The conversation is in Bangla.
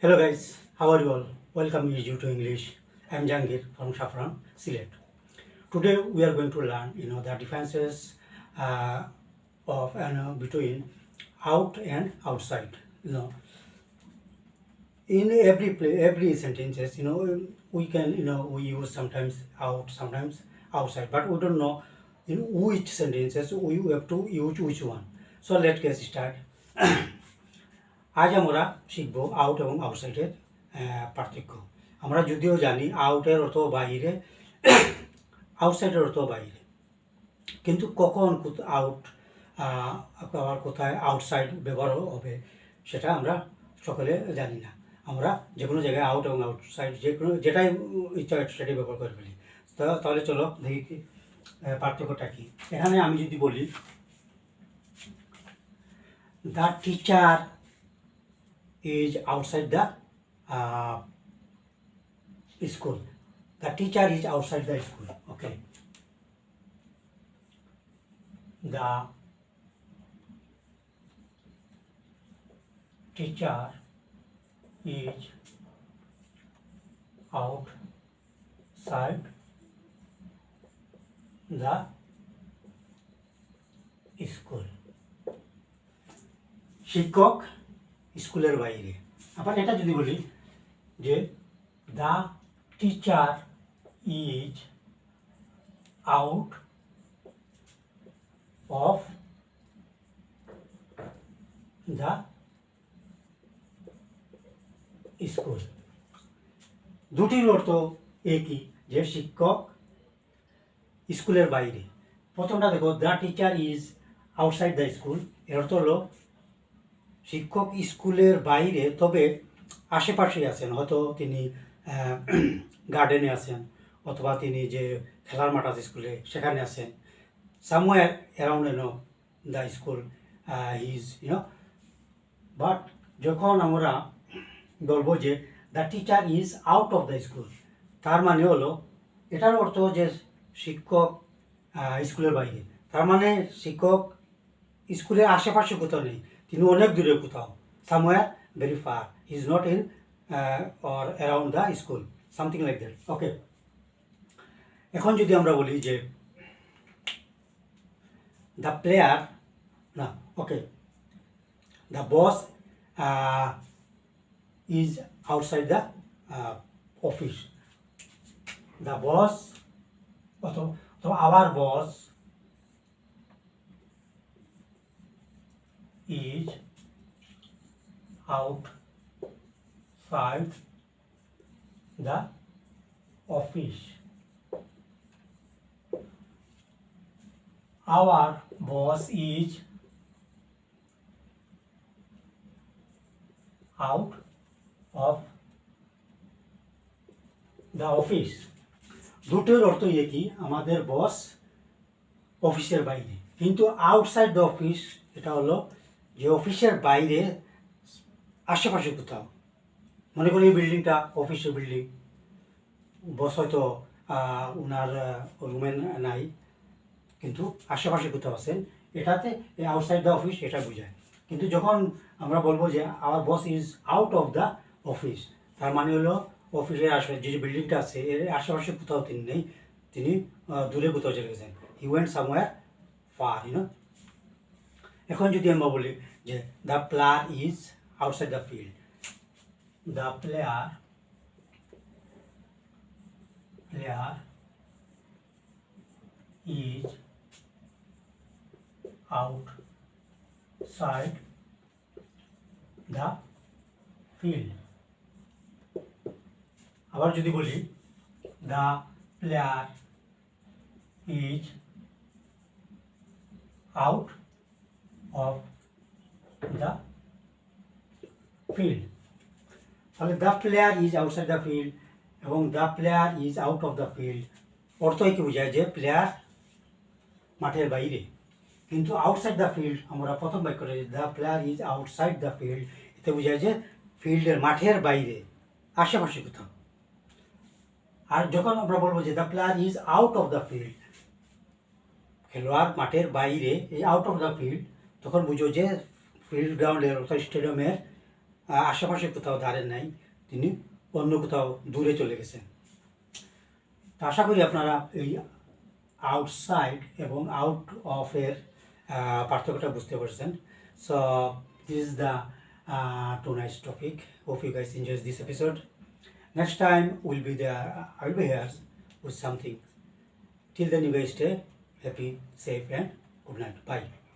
Hello guys, how are you all? Welcome you to English. I am Jangir from Shafran, Sylhet. Today we are going to learn, the differences of between out and outside. In every sentences, we can, we use sometimes out, sometimes outside, but we don't know in which sentences we have to use which one. So let's get started. আজ আমরা শিখব আউট এবং আউটসাইডের পার্থক্য। আমরা যদিও জানি আউটের অর্থ বাইরে, আউটসাইডের অর্থ বাইরে, কিন্তু কখন আউট আবার কোথায় আউটসাইড ব্যবহার হবে সেটা আমরা সকলে জানি না। আমরা যে কোনো জায়গায় আউট এবং আউটসাইড যে কোনো যেটাই ইচ্ছা সেটাই ব্যবহার করে ফেলি। তাহলে চলো দেখি পার্থক্যটা কী। এখানে আমি যদি বলি the teacher is outside the school. The teacher is outside the school. Okay. The teacher is outside the school. শিক্ষক স্কুলের বাইরে। আবার এটা যদি বলি যে the teacher is out of the school, দুটির অর্থ একই, যে শিক্ষক স্কুলের বাইরে। প্রথমটা দেখো, the teacher is outside the school, এর অর্থ হলো শিক্ষক স্কুলের বাইরে, তবে আশেপাশেই আছেন, হয়তো তিনি গার্ডেনে আছেন, অথবা তিনি যে খেলার মাঠ আছে স্কুলে সেখানে আছেন, somewhere around the school is but যখন আমরা বলবো যে the teacher is out of the school, তার মানে হলো এটার অর্থ যে শিক্ষক স্কুলের বাইরে, তার মানে শিক্ষক স্কুলের আশেপাশে কোথাও নেই, তিনি অনেক দূরে কোথাও, somewhere very far, he is not in or around the school, something like that. Okay, এখন যদি আমরা বলি যে দ্য প্লেয়ার না, okay, the boss is outside the office, the boss অথবা our boss is outside the office. Our boss is out of the office. দুটোর অর্থ একই, আমাদের বস অফিসের বাইরে, কিন্তু আউটসাইড দ্য অফিস এটা হলো যে অফিসের বাইরে আশেপাশে কোথাও। মনে করি এই বিল্ডিংটা অফিসের বিল্ডিং, বস হয়তো ওনার রুমে নাই, কিন্তু আশেপাশে কোথাও আছেন, এটাতে আউটসাইড দ্য অফিস এটা বোঝায়। কিন্তু যখন আমরা বলবো যে our boss is out of the office, তার মানে হলো অফিসের আশেপাশে যে বিল্ডিংটা আছে এর আশেপাশে কোথাও তিনি নেই, তিনি দূরে কোথাও চলে গেছেন, হি ওয়েন্ট সামওয়্যার ফার, এখন যদি আমরা বলি যে the player is outside the field, the player is outside the field. আবার যদি বলি the player is out of the field, তাহলে the player is outside the field এবং the player is out of the field অর্থ কি বোঝায় যে প্লেয়ার মাঠের বাইরে, কিন্তু আউটসাইড দ্য ফিল্ড আমরা প্রথম বাক্য করে the player is outside the field, এতে বোঝায় যে ফিল্ডের মাঠের বাইরে আশেপাশে কোথাও। আর যখন আমরা বলবো যে the player is out of the field, খেলোয়াড় মাঠের বাইরে, এই আউট অফ দ্য ফিল্ড, তখন বুঝো যে ফিল্ড গ্রাউন্ডের অর্থাৎ স্টেডিয়ামের আশেপাশে কোথাও দাঁড়েন নাই, তিনি অন্য কোথাও দূরে চলে গেছেন। তো আশা করি আপনারা এই আউটসাইড এবং আউট অফ এর পার্থক্যটা বুঝতে পারছেন। So this is the tonight's topic. Hope you guys enjoy this episode. Next time we'll be there. I'll be here with something. Till then, you guys stay happy, safe, and good night. Bye.